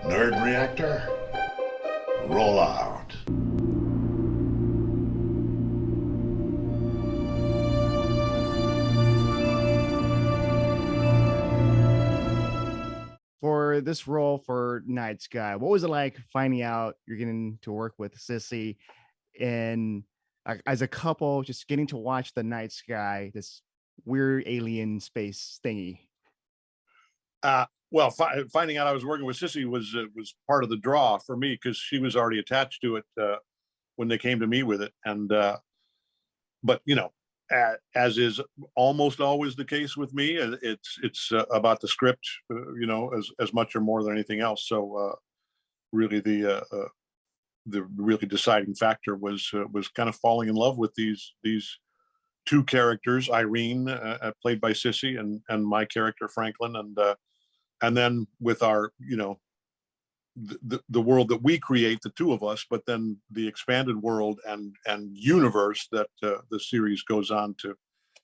Nerd reactor, roll out. For this role for Night Sky, what was it like finding out you're getting to work with Sissy and as a couple, just getting to watch the night sky, this weird alien space thingy? Finding out I was working with Sissy was part of the draw for me because she was already attached to it when they came to me with it, and but as is almost always the case with me, it's about the script, as much or more than anything else. So really, the really deciding factor was kind of falling in love with these two characters, Irene, played by Sissy, and my character Franklin, and then with our the world that we create, the two of us, but then the expanded world and universe that the series goes on to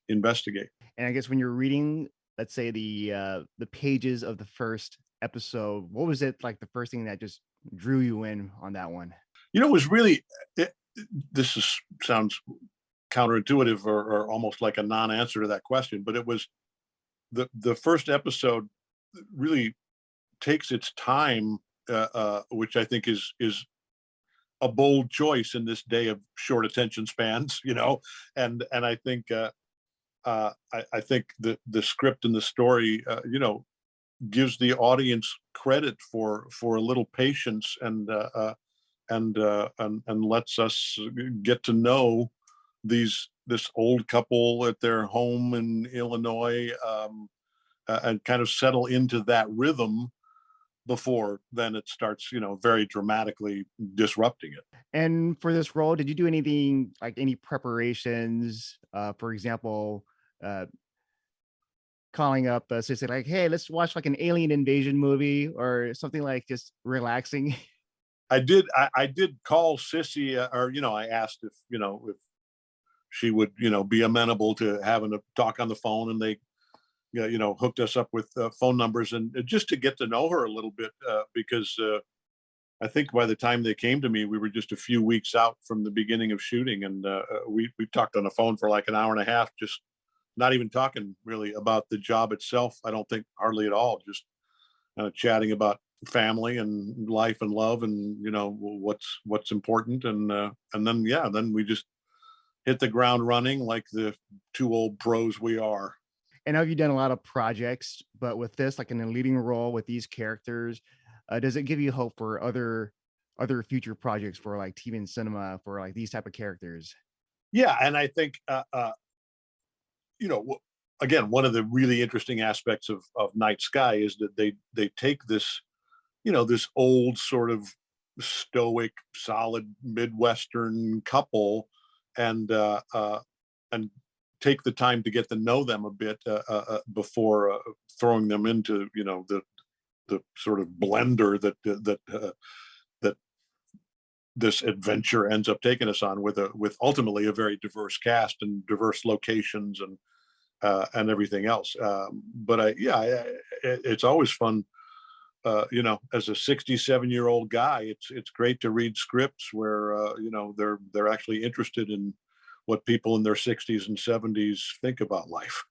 investigate. And I guess when you're reading, let's say the pages of the first episode, what was it like the first thing that just drew you in on that one? It was really it, sounds counterintuitive or almost like a non-answer to that question, but it was the first episode really takes its time, which I think is a bold choice in this day of short attention spans, and I think I think the script and the story, gives the audience credit for a little patience and lets us get to know this old couple at their home in Illinois, and kind of settle into that rhythm before then it starts, very dramatically disrupting it. And for this role, did you do anything like any preparations? For example, uh, calling up Sissy like, "Hey, let's watch like an alien invasion movie or something like just relaxing." I did call Sissy, or I asked if she would be amenable to having a talk on the phone, and they hooked us up with phone numbers, and just to get to know her a little bit, because I think by the time they came to me, we were just a few weeks out from the beginning of shooting, and we talked on the phone for like an hour and a half, just not even talking really about the job itself. I don't think hardly at all. Just chatting about family and life and love, and what's important, and then then we just hit the ground running like the two old pros we are. And have you done a lot of projects, but with this, like in a leading role with these characters, does it give you hope for other future projects for like TV and cinema for like these type of characters? Yeah, and I think again, one of the really interesting aspects of Night Sky is that they take this this old sort of stoic, solid Midwestern couple, and and take the time to get to know them a bit, before throwing them into the sort of blender that this adventure ends up taking us on, with ultimately a very diverse cast and diverse locations and everything else. But it's always fun. As a 67-year-old guy, it's great to read scripts where they're actually interested in what people in their 60s and 70s think about life.